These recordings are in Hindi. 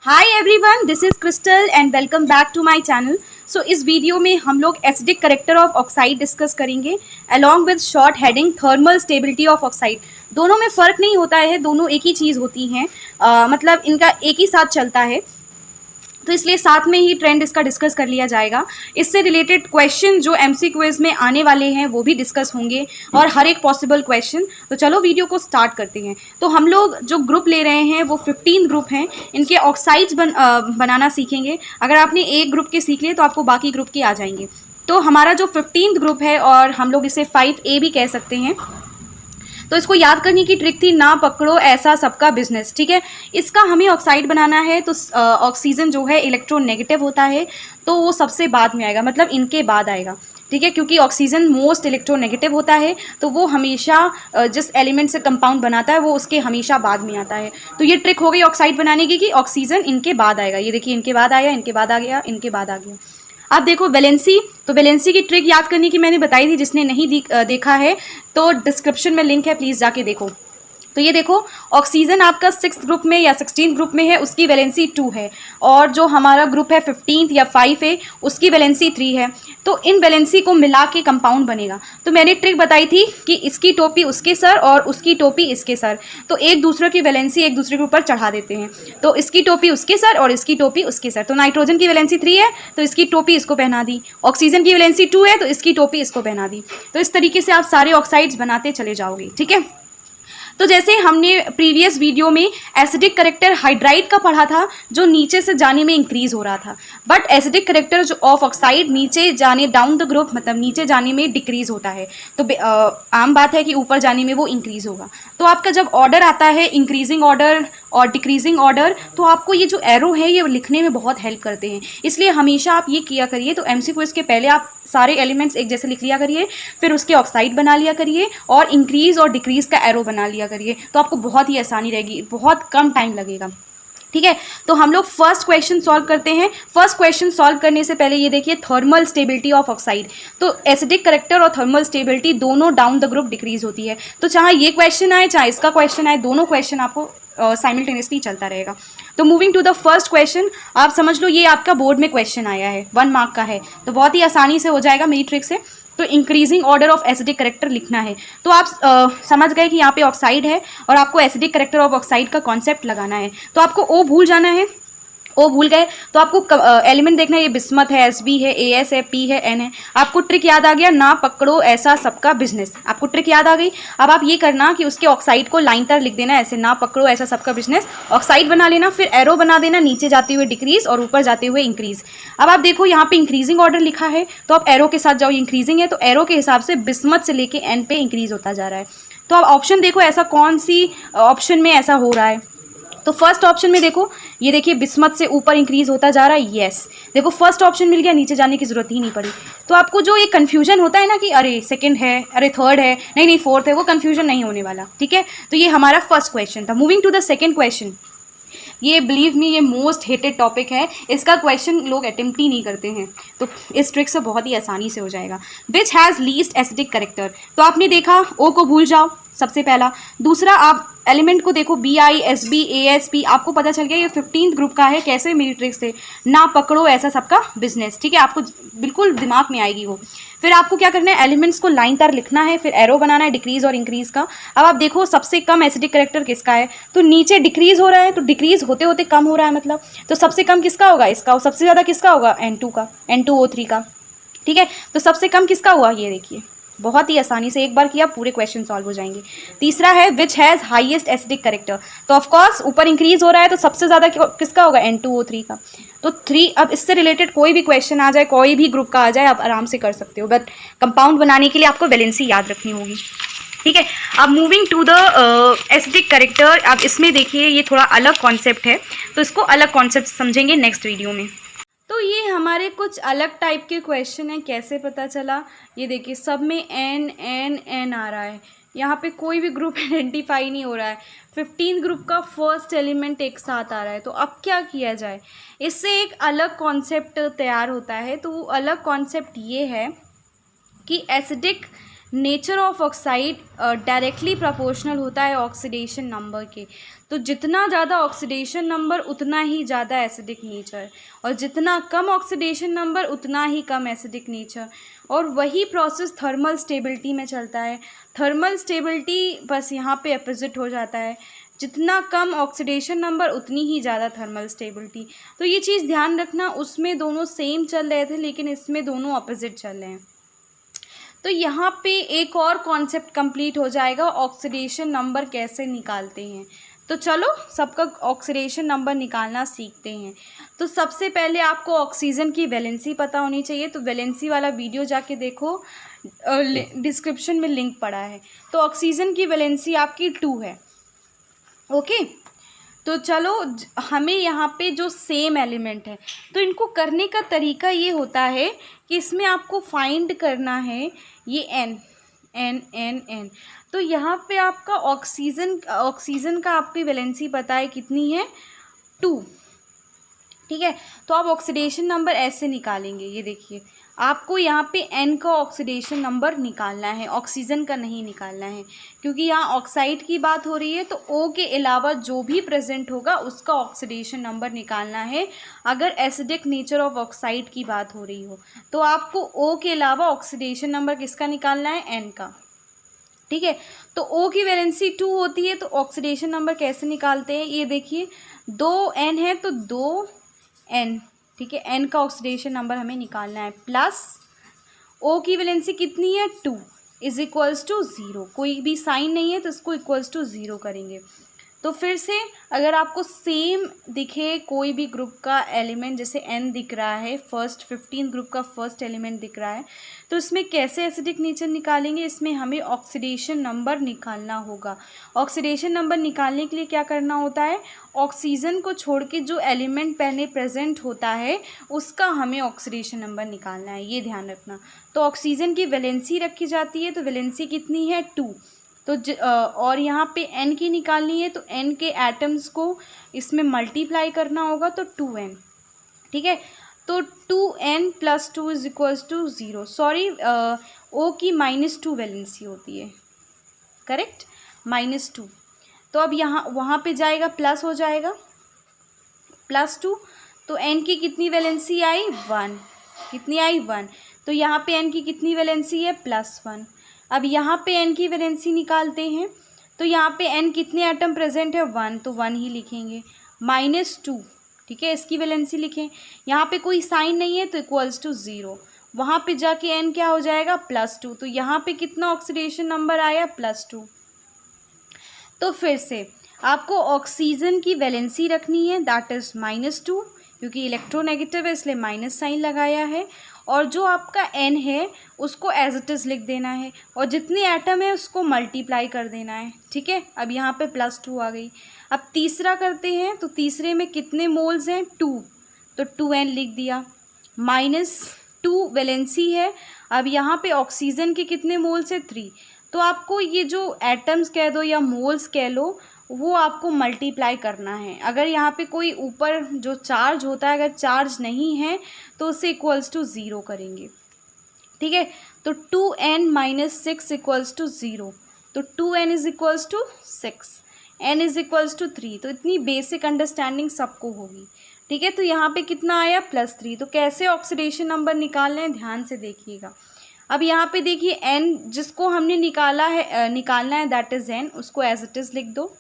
Hi everyone, this is Crystal and welcome back to my channel. So इस वीडियो में हम लोग acidic character of oxide discuss करेंगे along with short heading thermal stability of oxide. दोनों में फ़र्क नहीं होता है, दोनों एक ही चीज़ होती हैं, मतलब इनका एक ही साथ चलता है, तो इसलिए साथ में ही ट्रेंड इसका डिस्कस कर लिया जाएगा। इससे रिलेटेड क्वेश्चन जो एमसी क्विज में आने वाले हैं वो भी डिस्कस होंगे और हर एक पॉसिबल क्वेश्चन। तो चलो वीडियो को स्टार्ट करते हैं। तो हम लोग जो ग्रुप ले रहे हैं वो 15 ग्रुप हैं, इनके ऑक्साइड्स बनाना सीखेंगे। अगर आपने एक ग्रुप के सीख लिए तो आपको बाकी ग्रुप के आ जाएंगे। तो हमारा जो 15 ग्रुप है, और हम लोग इसे 5A भी कह सकते हैं, तो इसको याद करने की ट्रिक थी ना पकड़ो ऐसा सबका बिजनेस। ठीक है, इसका हमें ऑक्साइड बनाना है। तो ऑक्सीजन जो है इलेक्ट्रोनेगेटिव होता है, तो वो सबसे बाद में आएगा, मतलब इनके बाद आएगा। ठीक है, क्योंकि ऑक्सीजन मोस्ट इलेक्ट्रोनेगेटिव होता है, तो वो हमेशा जिस एलिमेंट से कंपाउंड बनाता है वो उसके हमेशा बाद में आता है। तो ये ट्रिक हो गई ऑक्साइड बनाने की कि ऑक्सीजन इनके बाद आएगा। ये देखिए, इनके बाद आया, इनके बाद आ गया, इनके बाद आ गया। आप देखो वैलेंसी, तो वैलेंसी की ट्रिक याद करने की मैंने बताई थी, जिसने नहीं देखा है तो डिस्क्रिप्शन में लिंक है, प्लीज़ जाके देखो। तो ये देखो, ऑक्सीजन आपका 6th ग्रुप में या 16 ग्रुप में है, उसकी वैलेंसी 2 है, और जो हमारा ग्रुप है 15th या 5A, उसकी वैलेंसी 3 है। तो इन वैलेंसी को मिला के कंपाउंड बनेगा। तो मैंने ट्रिक बताई थी कि इसकी टोपी उसके सर और उसकी टोपी इसके सर, तो एक दूसरे की वैलेंसी एक दूसरे के ऊपर चढ़ा देते हैं। तो इसकी टोपी उसके सर और इसकी टोपी उसके सर। तो नाइट्रोजन की वैलेंसी 3 है तो इसकी टोपी इसको पहना दी, ऑक्सीजन की वैलेंसी 2 है तो इसकी टोपी इसको पहना दी। तो इस तरीके से आप सारे ऑक्साइड्स बनाते चले जाओगे। ठीक है, तो जैसे हमने प्रीवियस वीडियो में एसिडिक करेक्टर हाइड्राइड का पढ़ा था, जो नीचे से जाने में इंक्रीज हो रहा था, बट एसिडिक करेक्टर जो ऑफ ऑक्साइड नीचे जाने, डाउन द ग्रुप मतलब नीचे जाने में डिक्रीज होता है। तो आम बात है कि ऊपर जाने में वो इंक्रीज होगा। तो आपका जब ऑर्डर आता है इंक्रीजिंग ऑर्डर और डिक्रीजिंग ऑर्डर, तो आपको ये जो एरो है ये लिखने में बहुत हेल्प करते हैं। इसलिए हमेशा आप ये किया करिए। तो एमसीक्यू इसके पहले आप सारे एलिमेंट्स एक जैसे लिख लिया करिए, फिर उसके ऑक्साइड बना लिया करिए और इंक्रीज और डिक्रीज का एरो बना लिया करिए, तो आपको बहुत ही आसानी रहेगी, बहुत कम टाइम लगेगा। ठीक है, तो हम लोग फर्स्ट क्वेश्चन सॉल्व करते हैं। फर्स्ट क्वेश्चन सॉल्व करने से पहले ये देखिए, थर्मल स्टेबिलिटी ऑफ ऑक्साइड। तो एसिडिक करेक्टर और थर्मल स्टेबिलिटी दोनों डाउन द ग्रुप डिक्रीज होती है। तो चाहे ये क्वेश्चन आए चाहे इसका क्वेश्चन आए, दोनों क्वेश्चन आपको साइमल्टेनियसली चलता रहेगा। तो moving to the first question, आप समझ लो ये आपका बोर्ड में क्वेश्चन आया है, 1 मार्क का है, तो बहुत ही आसानी से हो जाएगा मेरी ट्रिक से। तो increasing order of acidic character लिखना है। तो आप समझ गए कि यहाँ पे ऑक्साइड है और आपको एसिडिक करेक्टर ऑफ ऑक्साइड का कॉन्सेप्ट लगाना है। तो आपको ओ भूल जाना है, ओ भूल गए तो आपको एलिमेंट देखना है, ये बिस्मथ है, एसबी है, एएस है, पी है, एन है। आपको ट्रिक याद आ गया, ना पकड़ो ऐसा सबका बिजनेस। आपको ट्रिक याद आ गई। अब आप ये करना कि उसके ऑक्साइड को लाइन तर लिख देना ऐसे, ना पकड़ो ऐसा सबका बिजनेस, ऑक्साइड बना लेना, फिर एरो बना देना, नीचे जाते हुए डिक्रीज और ऊपर जाते हुए इंक्रीज। अब आप देखो यहाँ पे इंक्रीजिंग ऑर्डर लिखा है, तो आप एरो के साथ जाओ, इंक्रीजिंग है तो एरो के हिसाब से बिस्मथ से लेके एन पे इंक्रीज होता जा रहा है। तो आप ऑप्शन देखो, ऐसा कौन सी ऑप्शन में ऐसा हो रहा है। तो फर्स्ट ऑप्शन में देखो, ये देखिए बिस्मथ से ऊपर इंक्रीज होता जा रहा है। यस, देखो फर्स्ट ऑप्शन मिल गया, नीचे जाने की जरूरत ही नहीं पड़ी। तो आपको जो ये कंफ्यूजन होता है ना कि अरे सेकंड है, अरे थर्ड है, नहीं नहीं फोर्थ है, वो कंफ्यूजन नहीं होने वाला। ठीक है, तो ये हमारा फर्स्ट क्वेश्चन था। Moving to the second question, ये बिलीव मी ये मोस्ट हेटेड टॉपिक है, इसका क्वेश्चन लोग अटेम्प्ट ही नहीं करते हैं, तो इस ट्रिक से बहुत ही आसानी से हो जाएगा। Which has least acidic character, तो आपने देखा ओ को भूल जाओ सबसे पहला। दूसरा, आप एलिमेंट को देखो, B I S B A S P, आपको पता चल गया ये 15th ग्रुप का है। कैसे, मेरी ट्रिक से, ना पकड़ो ऐसा सबका बिजनेस। ठीक है, आपको बिल्कुल दिमाग में आएगी वो। फिर आपको क्या करना है, एलिमेंट्स को लाइन तार लिखना है, फिर एरो बनाना है डिक्रीज और इंक्रीज का। अब आप देखो सबसे कम एसिडिक करेक्टर किसका है, तो नीचे डिक्रीज हो रहा है, तो डिक्रीज होते होते कम हो रहा है मतलब, तो सबसे कम किसका होगा, इसका। और सबसे ज़्यादा किसका होगा, N2 का, N2O3 का। ठीक है, तो सबसे कम किसका हुआ, ये देखिए, बहुत ही आसानी से एक बार किया पूरे क्वेश्चन सॉल्व हो जाएंगे। तीसरा है which has highest acidic character, तो ऑफकोर्स ऊपर इंक्रीज हो रहा है तो सबसे ज़्यादा किसका होगा, N2O3 का। तो 3, अब इससे रिलेटेड कोई भी क्वेश्चन आ जाए, कोई भी ग्रुप का आ जाए, आप आराम से कर सकते हो, बट कंपाउंड बनाने के लिए आपको वैलेंसी याद रखनी होगी। ठीक है, अब moving to the acidic character, अब इसमें देखिए ये थोड़ा अलग कॉन्सेप्ट है, तो इसको अलग कॉन्सेप्ट समझेंगे नेक्स्ट वीडियो में। तो ये हमारे कुछ अलग टाइप के क्वेश्चन हैं, कैसे पता चला, ये देखिए सब में एन एन एन आ रहा है, यहाँ पे कोई भी ग्रुप आइडेंटिफाई नहीं हो रहा है। 15 ग्रुप का फर्स्ट एलिमेंट एक साथ आ रहा है, तो अब क्या किया जाए, इससे एक अलग कॉन्सेप्ट तैयार होता है। तो वो अलग कॉन्सेप्ट ये है कि acidic nature of oxide directly proportional होता है ऑक्सीडेशन नंबर के। तो जितना ज़्यादा ऑक्सीडेशन नंबर उतना ही ज़्यादा एसिडिक नेचर, और जितना कम ऑक्सीडेशन नंबर उतना ही कम एसिडिक नेचर। और वही प्रोसेस थर्मल स्टेबिलिटी में चलता है। थर्मल स्टेबिलिटी बस यहाँ पे अपोजिट हो जाता है, जितना कम ऑक्सीडेशन नंबर उतनी ही ज़्यादा थर्मल स्टेबिलिटी। तो ये चीज़ ध्यान रखना, उसमें दोनों सेम चल रहे थे लेकिन इसमें दोनों अपोजिट चल रहे हैं। तो यहाँ पे एक और कॉन्सेप्ट कंप्लीट हो जाएगा, ऑक्सीडेशन नंबर कैसे निकालते हैं। तो चलो सबका ऑक्सीडेशन नंबर निकालना सीखते हैं। तो सबसे पहले आपको ऑक्सीजन की वैलेंसी पता होनी चाहिए, तो वैलेंसी वाला वीडियो जाके देखो, डिस्क्रिप्शन में लिंक पड़ा है। तो ऑक्सीजन की वैलेंसी आपकी 2 है। ओके, तो चलो हमें यहाँ पे जो सेम एलिमेंट है, तो इनको करने का तरीका ये होता है कि इसमें आपको फाइंड करना है ये एन एन एन एन। तो यहाँ पे आपका ऑक्सीजन का आपकी वैलेंसी पता है कितनी है, 2। ठीक है, तो आप ऑक्सीडेशन नंबर ऐसे निकालेंगे, ये देखिए आपको यहाँ पे एन का ऑक्सीडेशन नंबर निकालना है, ऑक्सीजन का नहीं निकालना है, क्योंकि यहाँ ऑक्साइड की बात हो रही है। तो ओ के अलावा जो भी प्रेजेंट होगा उसका ऑक्सीडेशन नंबर निकालना है, अगर एसिडिक नेचर ऑफ ऑक्साइड की बात हो रही हो। तो आपको ओ के अलावा ऑक्सीडेशन नंबर किसका निकालना है, एन का। ठीक है, तो ओ की वैलेंसी 2 होती है, तो ऑक्सीडेशन नंबर कैसे निकालते हैं, ये देखिए 2 एन है तो 2 एन। ठीक है, एन का ऑक्सीडेशन नंबर हमें निकालना है, प्लस ओ की वैलेंसी कितनी है, 2 इज इक्वल्स टू 0। कोई भी साइन नहीं है तो इसको इक्वल्स टू 0 करेंगे। तो फिर से अगर आपको सेम दिखे कोई भी ग्रुप का एलिमेंट, जैसे एन दिख रहा है, फर्स्ट 15 ग्रुप का फर्स्ट एलिमेंट दिख रहा है, तो इसमें कैसे एसिडिक नेचर निकालेंगे, इसमें हमें ऑक्सीडेशन नंबर निकालना होगा। ऑक्सीडेशन नंबर निकालने के लिए क्या करना होता है, ऑक्सीजन को छोड़ के जो एलिमेंट पहले प्रेजेंट होता है उसका हमें ऑक्सीडेशन नंबर निकालना है, ये ध्यान रखना। तो ऑक्सीजन की वैलेंसी रखी जाती है, तो वैलेंसी कितनी है, 2। तो और यहाँ पे एन की निकालनी है, तो एन के एटम्स को इसमें मल्टीप्लाई करना होगा, तो 2n। ठीक है, तो 2n + 2 is equals to 0। Sorry, O की -2 वैलेंसी होती है, करेक्ट, -2। तो अब यहाँ वहाँ पे जाएगा प्लस हो जाएगा, +2। तो एन की कितनी वैलेंसी आई, 1। कितनी आई, 1। तो यहाँ पे एन की कितनी वैलेंसी है, +1। अब यहाँ पे एन की वैलेंसी निकालते हैं, तो यहाँ पे एन कितने एटम प्रेजेंट है, 1, तो 1 ही लिखेंगे, -2। ठीक है, इसकी वैलेंसी लिखें, यहाँ पे कोई साइन नहीं है तो इक्वल्स टू 0। वहाँ पे जाके एन क्या हो जाएगा, +2। तो यहाँ पे कितना ऑक्सीडेशन नंबर आया, +2। तो फिर से आपको ऑक्सीजन की वैलेंसी रखनी है, दैट इज़ -2, क्योंकि इलेक्ट्रोनेगेटिव है इसलिए माइनस साइन लगाया है। और जो आपका एन है उसको एज इट इज़ लिख देना है, और जितनी एटम है उसको मल्टीप्लाई कर देना है। ठीक है, अब यहाँ पे +2 आ गई। अब तीसरा करते हैं, तो तीसरे में कितने मोल्स हैं, 2, तो 2n लिख दिया, -2 वैलेंसी है। अब यहाँ पे ऑक्सीजन के कितने मोल्स है, 3। तो आपको ये जो एटम्स कह दो या मोल्स कह लो, वो आपको मल्टीप्लाई करना है। अगर यहाँ पे कोई ऊपर जो चार्ज होता है, अगर चार्ज नहीं है तो उसे इक्वल्स टू 0 करेंगे। ठीक है, तो 2n - 6 इक्वल्स टू 0। तो 2n is equals to 6, n is equals to 3। तो इतनी बेसिक अंडरस्टैंडिंग सबको होगी। ठीक है, तो यहाँ पे कितना आया, +3। तो कैसे ऑक्सीडेशन नंबर निकालने हैं, ध्यान से देखिएगा। अब यहाँ पे देखिए n जिसको हमने निकालना है, दैट इज़ n, उसको एज इट इज़ लिख दो।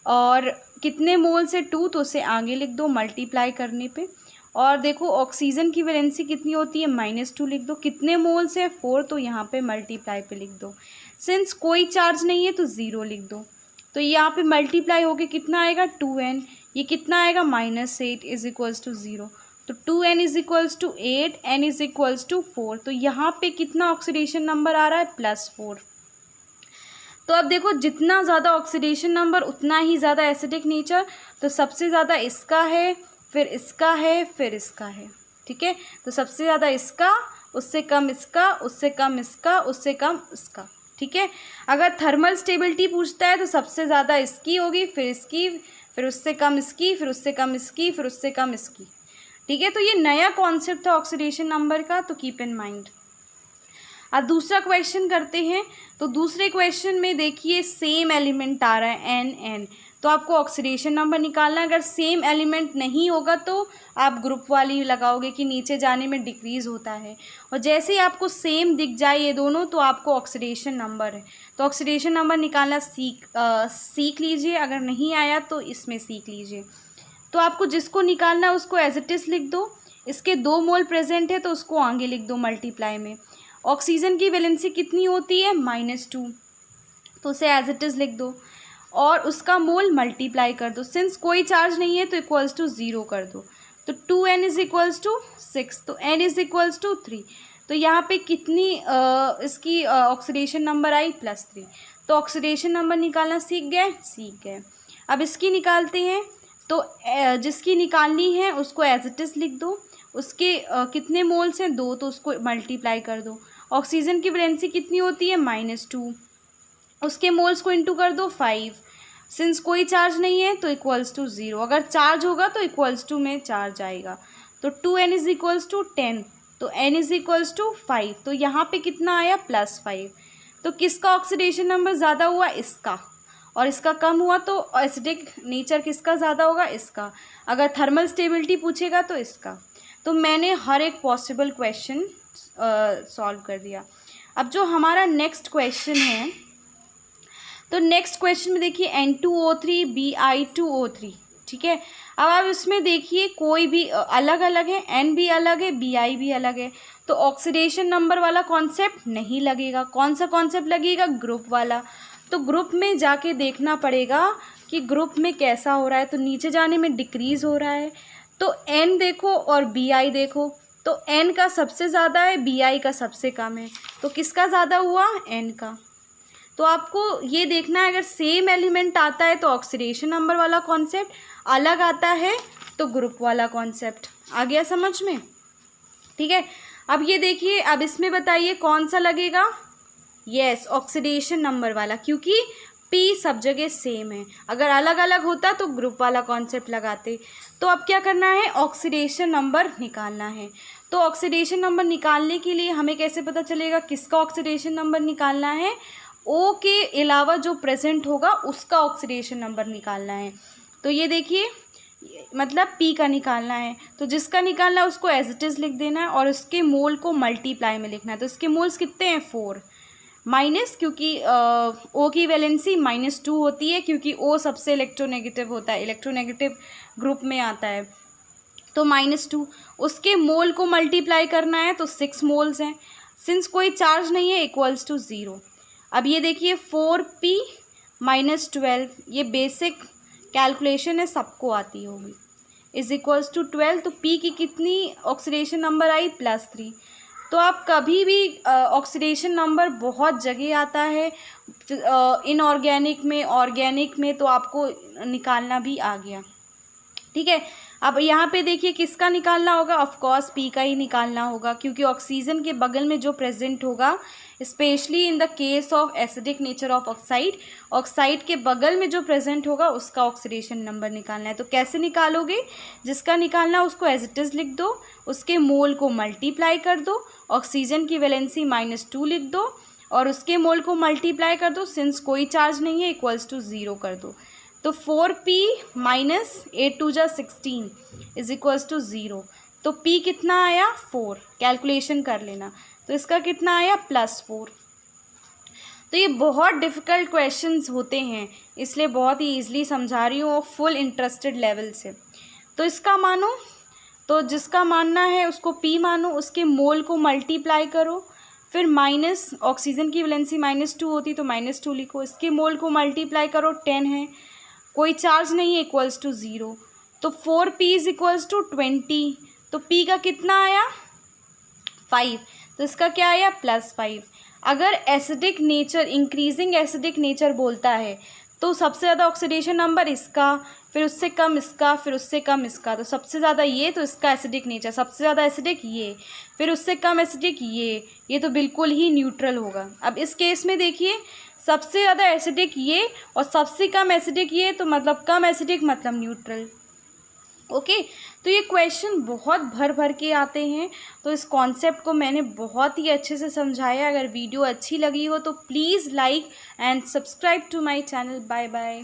और कितने मोल से, 2, तो उसे आगे लिख दो मल्टीप्लाई करने पे। और देखो ऑक्सीजन की वैलेंसी कितनी होती है, -2 लिख दो। कितने मोल से, 4, तो यहाँ पे मल्टीप्लाई पे लिख दो। सिंस कोई चार्ज नहीं है तो 0 लिख दो। तो यहाँ पे मल्टीप्लाई होके कितना आएगा, 2n। ये कितना आएगा, -8 इज इक्वल्स टू 0। तो 2n is equals to 8, n is equals to 4। तो यहाँ पे कितना ऑक्सीडेशन नंबर आ रहा है, +4। तो अब देखो जितना ज़्यादा ऑक्सीडेशन नंबर उतना ही ज़्यादा एसिडिक नेचर। तो सबसे ज़्यादा इसका है, फिर इसका है, फिर इसका है। ठीक है, तो सबसे ज़्यादा इसका, उससे कम इसका, उससे कम इसका, उससे कम इसका। ठीक है, अगर थर्मल स्टेबिलिटी पूछता है तो सबसे ज़्यादा इसकी होगी, फिर इसकी, फिर उससे कम इसकी, फिर उससे कम इसकी, फिर उससे कम इसकी। ठीक है, तो ये नया कॉन्सेप्ट था ऑक्सीडेशन नंबर का, तो कीप इन माइंड। अब दूसरा क्वेश्चन करते हैं। तो दूसरे क्वेश्चन में देखिए सेम एलिमेंट आ रहा है, एन। तो आपको ऑक्सीडेशन नंबर निकालना है। अगर सेम एलिमेंट नहीं होगा तो आप ग्रुप वाली लगाओगे कि नीचे जाने में डिक्रीज़ होता है, और जैसे ही आपको सेम दिख जाए ये दोनों तो आपको ऑक्सीडेशन नंबर है। तो ऑक्सीडेशन नंबर निकालना सीख लीजिए, अगर नहीं आया तो इसमें सीख लीजिए। तो आपको जिसको निकालना है उसको एज इट इज़ लिख दो। इसके 2 मोल प्रेजेंट है तो उसको आगे लिख दो मल्टीप्लाई में। ऑक्सीजन की वैलेंसी कितनी होती है? -2, तो उसे एज इट इज़ लिख दो और उसका मोल मल्टीप्लाई कर दो। सिंस कोई चार्ज नहीं है तो इक्वल्स टू 0 कर दो। तो 2n इज इक्वल्स टू 6, तो n इज इक्वल्स टू 3। तो यहाँ पे कितनी इसकी ऑक्सीडेशन नंबर आई? +3। तो ऑक्सीडेशन नंबर निकालना सीख गए। अब इसकी निकालते हैं। तो जिसकी निकालनी है उसको एज इट इज़ लिख दो। उसके कितने मोल्स हैं? 2, तो उसको मल्टीप्लाई कर दो। ऑक्सीजन की वैलेंसी कितनी होती है? -2, उसके मोल्स को इंटू कर दो 5। सिंस कोई चार्ज नहीं है तो इक्वल्स टू 0, अगर चार्ज होगा तो इक्वल्स टू में चार्ज आएगा। तो 2n इज इक्वल्स टू 10, तो n इज इक्वल्स टू 5। तो यहाँ पे कितना आया? +5। तो किसका ऑक्सीडेशन नंबर ज़्यादा हुआ? इसका, और इसका कम हुआ। तो एसिडिक नेचर किसका ज़्यादा होगा? इसका। अगर थर्मल स्टेबिलिटी पूछेगा तो इसका। तो मैंने हर एक पॉसिबल क्वेश्चन सॉल्व कर दिया। अब जो हमारा नेक्स्ट क्वेश्चन है, तो नेक्स्ट क्वेश्चन में देखिए N2O3 Bi2O3, ठीक है। अब आप इसमें देखिए कोई भी अलग अलग है, N भी अलग है, Bi भी अलग है, तो ऑक्सीडेशन नंबर वाला कॉन्सेप्ट नहीं लगेगा। कौन सा कॉन्सेप्ट लगेगा? ग्रुप वाला। तो ग्रुप में जाके देखना पड़ेगा कि ग्रुप में कैसा हो रहा है। तो नीचे जाने में डिक्रीज़ हो रहा है, तो N देखो और Bi देखो, तो N का सबसे ज़्यादा है, Bi का सबसे कम है। तो किसका ज़्यादा हुआ? N का। तो आपको ये देखना है, अगर सेम एलिमेंट आता है तो ऑक्सीडेशन नंबर वाला कॉन्सेप्ट, अलग आता है तो ग्रुप वाला कॉन्सेप्ट। आ गया समझ में? ठीक है। अब ये देखिए, अब इसमें बताइए कौन सा लगेगा? यस, ऑक्सीडेशन नंबर वाला, क्योंकि P सब जगह सेम है। अगर अलग अलग होता तो ग्रुप वाला कॉन्सेप्ट लगाते। तो अब क्या करना है? ऑक्सीडेशन नंबर निकालना है। तो ऑक्सीडेशन नंबर निकालने के लिए हमें कैसे पता चलेगा किसका ऑक्सीडेशन नंबर निकालना है? O के अलावा जो प्रेजेंट होगा उसका ऑक्सीडेशन नंबर निकालना है। तो ये देखिए, मतलब P का निकालना है, तो जिसका निकालना है उसको एज इट इज़ लिख देना है और उसके मोल को मल्टीप्लाई में लिखना है। तो इसके मोल्स कितने हैं? 4 माइनस, क्योंकि O की वैलेंसी -2 होती है, क्योंकि O सबसे इलेक्ट्रोनेगेटिव होता है, इलेक्ट्रोनेगेटिव ग्रुप में आता है। तो -2, उसके मोल को मल्टीप्लाई करना है, तो 6 मोल्स हैं। सिंस कोई चार्ज नहीं है इक्वल्स टू 0। अब ये देखिए 4P - 12, ये बेसिक कैलकुलेशन है, सबको आती होगी, इज इक्वल्स टू 12। तो P की कितनी ऑक्सीडेशन नंबर आई? +3। तो आप कभी भी ऑक्सीडेशन नंबर बहुत जगह आता है, इनऑर्गेनिक में, ऑर्गेनिक में, तो आपको निकालना भी आ गया। ठीक है। अब यहाँ पे देखिए किसका निकालना होगा? ऑफ कोर्स P का ही निकालना होगा, क्योंकि ऑक्सीजन के बगल में जो प्रेजेंट होगा, specially in the case of acidic nature of oxide, oxide के बगल में जो प्रेजेंट होगा उसका ऑक्सीडेशन नंबर निकालना है। तो कैसे निकालोगे? जिसका निकालना उसको एज इट इज़ लिख दो, उसके मोल को मल्टीप्लाई कर दो, ऑक्सीजन की वैलेंसी -2 लिख दो और उसके मोल को मल्टीप्लाई कर दो। सिंस कोई चार्ज नहीं है इक्वल्स टू 0 कर दो। तो 4P - 8 2 16 इज इक्वल्स टू 0। तो P कितना आया? 4। कैलकुलेशन कर लेना। तो इसका कितना आया? +4। तो ये बहुत डिफ़िकल्ट क्वेश्चंस होते हैं, इसलिए बहुत ही ईजिली समझा रही हूँ, फुल इंटरेस्टेड लेवल से। तो इसका मानो, तो जिसका मानना है उसको P मानो, उसके मोल को मल्टीप्लाई करो, फिर माइनस, ऑक्सीजन की वैलेंसी -2 होती तो -2 लिखो, इसके मोल को मल्टीप्लाई करो, 10 है, कोई चार्ज नहीं है इक्वल्स टू 0। तो 4P इज इक्वल्स टू 20। तो P का कितना आया? 5। तो इसका क्या आया? +5। अगर acidic nature, increasing acidic nature बोलता है तो सबसे ज़्यादा ऑक्सीडेशन नंबर इसका, फिर उससे कम इसका, फिर उससे कम इसका। तो सबसे ज़्यादा ये, तो इसका एसिडिक नेचर, सबसे ज़्यादा एसिडिक ये, फिर उससे कम एसिडिक ये तो बिल्कुल ही न्यूट्रल होगा। अब इस केस में देखिए, सबसे ज़्यादा एसिडिक ये और सबसे कम एसिडिक ये, तो मतलब कम एसिडिक मतलब न्यूट्रल। ओके। तो ये क्वेश्चन बहुत भर भर के आते हैं, तो इस कॉन्सेप्ट को मैंने बहुत ही अच्छे से समझाया। अगर वीडियो अच्छी लगी हो तो please like and subscribe to my channel. Bye bye.